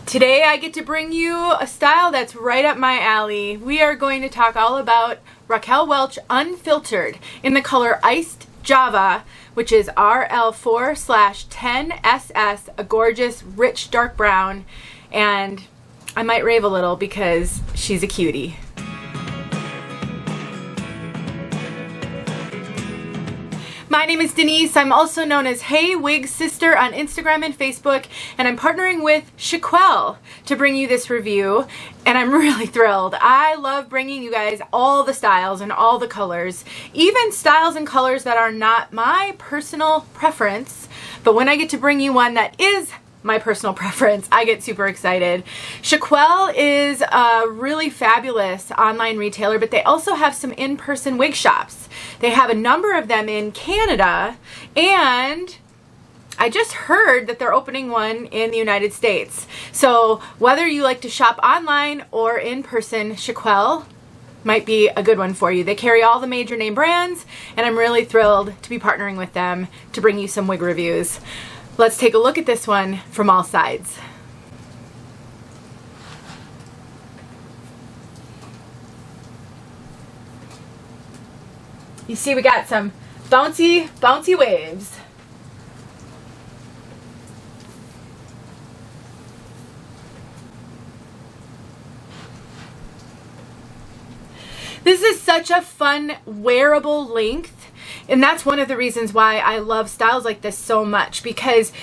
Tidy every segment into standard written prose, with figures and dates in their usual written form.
Today I get to bring you a style that's right up my alley. We are going to talk all about Raquel Welch Unfiltered in the color Iced Java, which is RL4/10SS, a gorgeous, rich, dark brown, and I might rave a little because she's a cutie. My name is Denise. I'm also known as heywigsister on Instagram and Facebook, and I'm partnering with 𝘕𝘂 to bring you this review, and I'm really thrilled. I love bringing you guys all the styles and all the colors, even styles and colors that are not my personal preference, but when I get to bring you one that is my personal preference, I get super excited. 𝘕𝘂 is a really fabulous online retailer, but they also have some in-person wig shops. They have a number of them in Canada, and I just heard that they're opening one in the United States. So whether you like to shop online or in person, 𝘕𝘂 might be a good one for you. They carry all the major name brands, and I'm really thrilled to be partnering with them to bring you some wig reviews. Let's take a look at this one from all sides. You see we got some bouncy waves. This is such a fun wearable length. And that's one of the reasons why I love styles like this so much, because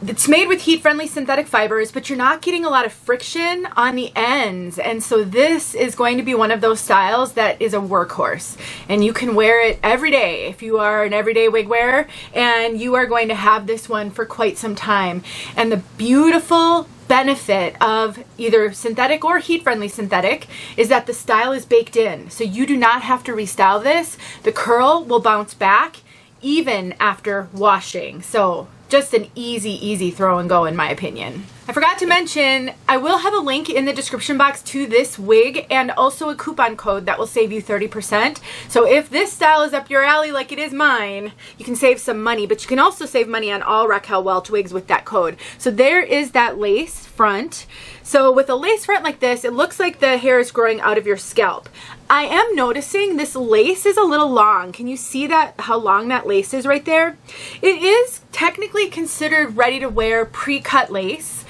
it's made with heat-friendly synthetic fibers, but you're not getting a lot of friction on the ends. And so this is going to be one of those styles that is a workhorse. And you can wear it every day if you are an everyday wig wearer, and you are going to have this one for quite some time. And the beautiful benefit of either synthetic or heat-friendly synthetic is that the style is baked in, so you do not have to restyle this. The curl will bounce back even after washing, so just an easy throw and go in my opinion. I forgot to mention, I will have a link in the description box to this wig and also a coupon code that will save you 30%. So if this style is up your alley like it is mine, you can save some money, but you can also save money on all Raquel Welch wigs with that code. So there is that lace front. So with a lace front like this, it looks like the hair is growing out of your scalp. I am noticing this lace is a little long. Can you see that, how long that lace is right there? It is technically considered ready to wear pre-cut lace.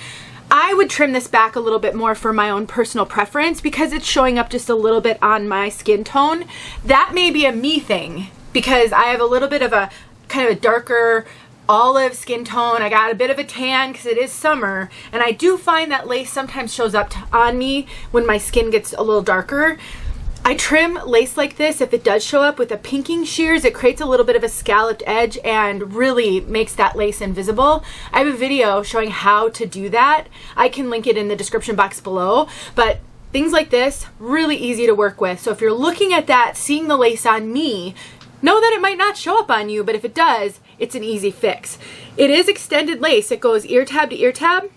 I would trim this back a little bit more for my own personal preference because it's showing up just a little bit on my skin tone. That may be a me thing because I have a little bit of a kind of a darker olive skin tone. I got a bit of a tan because it is summer, and I do find that lace sometimes shows up on me when my skin gets a little darker. I trim lace like this if it does show up with a pinking shears. It creates a little bit of a scalloped edge and really makes that lace invisible. I have a video showing how to do that. I can link it in the description box below, but things like this, really easy to work with. So if you're looking at that, seeing the lace on me, know that it might not show up on you, but if it does, it's an easy fix. It is extended lace. It goes ear tab to ear tab.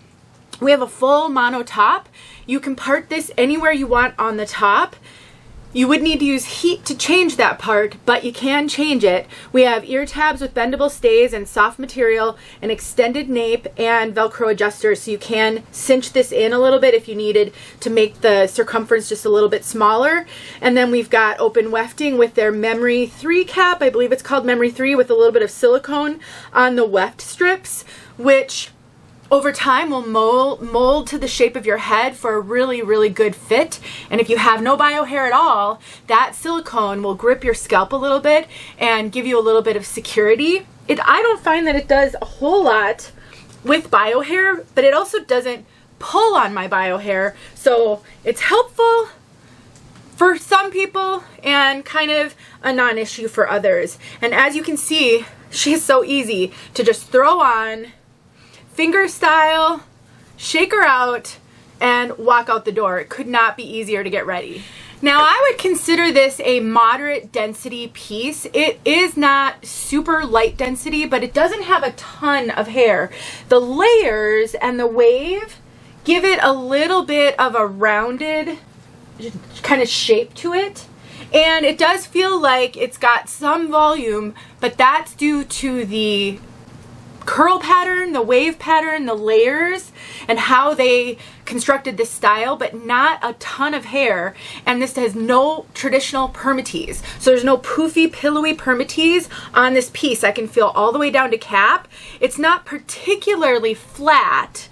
We have a full mono top. You can part this anywhere you want on the top. You would need to use heat to change that part, but you can change it. We have ear tabs with bendable stays and soft material, an extended nape, and Velcro adjusters, so you can cinch this in a little bit if you needed to make the circumference just a little bit smaller. And then we've got open wefting with their Memory 3 cap. I believe it's called Memory 3, with a little bit of silicone on the weft strips, which over time will mold to the shape of your head for a really good fit. And if you have no bio hair at all, that silicone will grip your scalp a little bit and give you a little bit of security. I don't find that it does a whole lot with bio hair, but it also doesn't pull on my bio hair. So it's helpful for some people and kind of a non-issue for others. And as you can see, she's so easy to just throw on, finger style, shake her out, and walk out the door. It could not be easier to get ready. Now, I would consider this a moderate density piece. It is not super light density, but it doesn't have a ton of hair. The layers and the wave give it a little bit of a rounded kind of shape to it. And it does feel like it's got some volume, but that's due to the curl pattern, the wave pattern, the layers, and how they constructed this style, but not a ton of hair. And this has no traditional permatease. So there's no poofy, pillowy permatease on this piece. I can feel all the way down to cap. It's not particularly flat,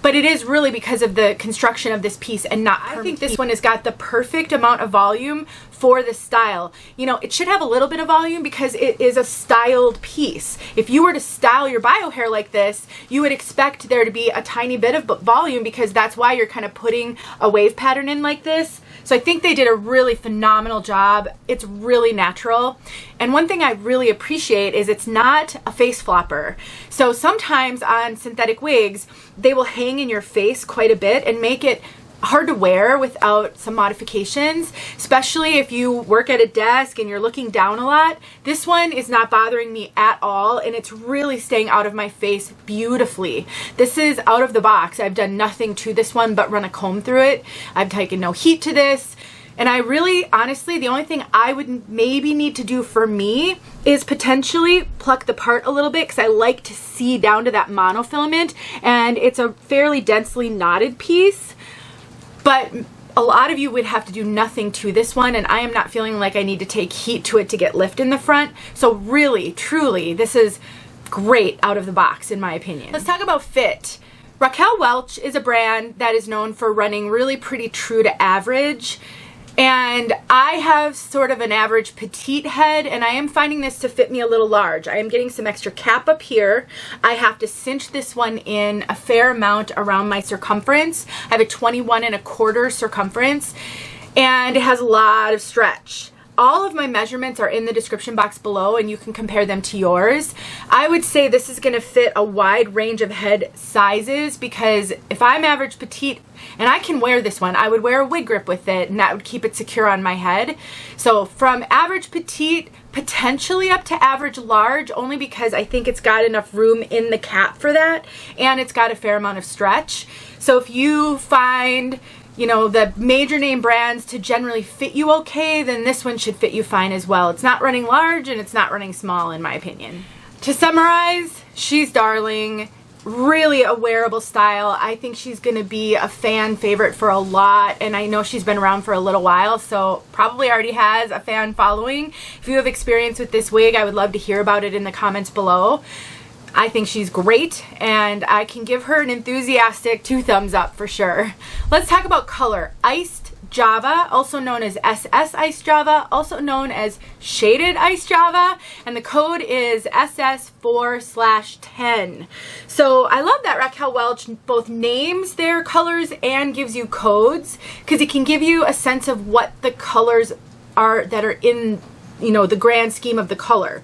but it is really because of the construction of this piece and not permatease. I think this one has got the perfect amount of volume for the style. You know, it should have a little bit of volume because it is a styled piece. If you were to style your bio hair like this, you would expect there to be a tiny bit of volume because that's why you're kind of putting a wave pattern in like this. So I think they did a really phenomenal job. It's really natural. And one thing I really appreciate is it's not a face flopper. So sometimes on synthetic wigs, they will hang in your face quite a bit and make it hard to wear without some modifications, especially if you work at a desk and you're looking down a lot. This one is not bothering me at all, and it's really staying out of my face beautifully. This is out of the box. I've done nothing to this one but run a comb through it. I've taken no heat to this. And I really, honestly, the only thing I would maybe need to do for me is potentially pluck the part a little bit because I like to see down to that monofilament, and it's a fairly densely knotted piece. But a lot of you would have to do nothing to this one, and I am not feeling like I need to take heat to it to get lift in the front. So really, truly, this is great out of the box in my opinion. Let's talk about fit. Raquel Welch is a brand that is known for running really pretty true to average. And I have sort of an average petite head, and I am finding this to fit me a little large. I am getting some extra cap up here. I have to cinch this one in a fair amount around my circumference. I have a 21¼ circumference, and it has a lot of stretch. All of my measurements are in the description box below, and you can compare them to yours. I would say this is going to fit a wide range of head sizes because if I'm average petite and I can wear this one, I would wear a wig grip with it, and that would keep it secure on my head. So from average petite, potentially up to average large, only because I think it's got enough room in the cap for that, and it's got a fair amount of stretch. So if you find, you know, the major name brands to generally fit you okay, then this one should fit you fine as well. It's not running large and it's not running small in my opinion. To summarize, she's darling. Really a wearable style. I think she's going to be a fan favorite for a lot, and I know she's been around for a little while, so probably already has a fan following. If you have experience with this wig, I would love to hear about it in the comments below. I think she's great, and I can give her an enthusiastic 2 thumbs up for sure. Let's talk about color. Iced Java, also known as SS Iced Java, also known as Shaded Iced Java, and the code is SS4/10. So I love that Raquel Welch both names their colors and gives you codes, because it can give you a sense of what the colors are that are in, you know, the grand scheme of the color.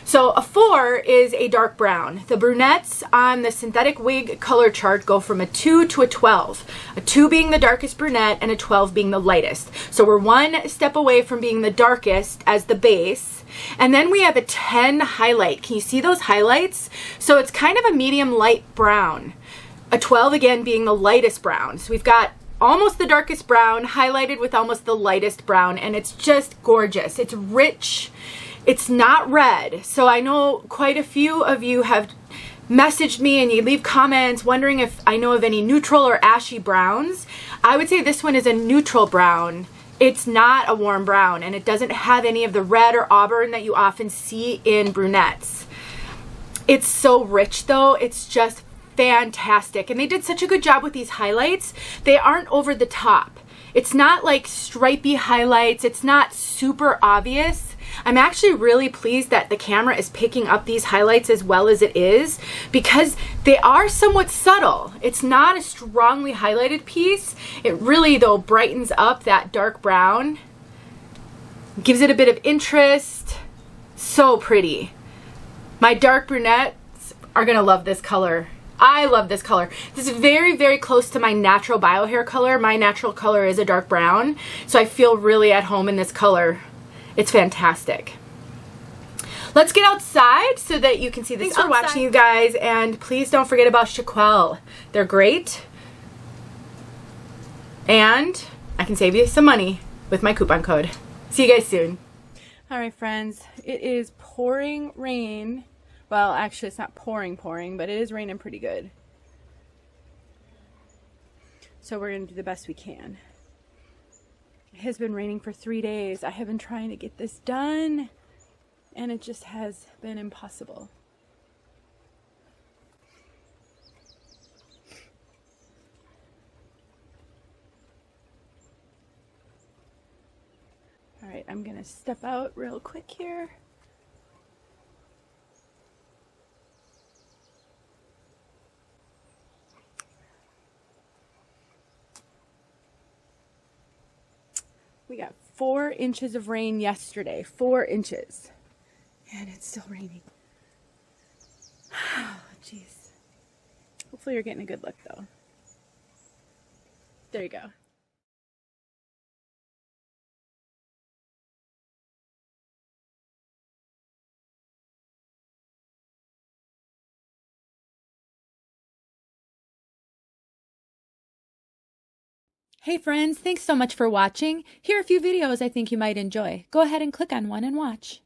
So a 4 is a dark brown. The brunettes on the synthetic wig color chart go from a 2 to a 12. A 2 being the darkest brunette and a 12 being the lightest. So we're 1 step away from being the darkest as the base. And then we have a 10 highlight. Can you see those highlights? So it's kind of a medium light brown. A 12 again being the lightest brown. So we've got almost the darkest brown highlighted with almost the lightest brown, and it's just gorgeous. It's rich. It's not red. So I know quite a few of you have messaged me and you leave comments wondering if I know of any neutral or ashy browns. I would say this one is a neutral brown. It's not a warm brown, and it doesn't have any of the red or auburn that you often see in brunettes. It's so rich though. It's just fantastic. And they did such a good job with these highlights. They aren't over the top. It's not like stripy highlights. It's not super obvious. I'm actually really pleased that the camera is picking up these highlights as well as it is, because they are somewhat subtle. It's not a strongly highlighted piece. It really, though, brightens up that dark brown, gives it a bit of interest. So pretty. My dark brunettes are gonna love this color. I love this color. This is very, very close to my natural bio hair color. My natural color is a dark brown, so I feel really at home in this color. It's fantastic. Let's get outside so that you can see this. Thanks for watching, you guys, and please don't forget about 𝘮𝑗. They're great, and I can save you some money with my coupon code. See you guys soon. All right, friends, it is pouring rain Well, actually it's not pouring, but it is raining pretty good. So we're going to do the best we can. It has been raining for 3 days. I have been trying to get this done, and it just has been impossible. All right, I'm going to step out real quick here. We got 4 inches of rain yesterday, 4 inches, and it's still raining. Oh, jeez. Hopefully you're getting a good look though. There you go. Hey friends, thanks so much for watching. Here are a few videos I think you might enjoy. Go ahead and click on one and watch.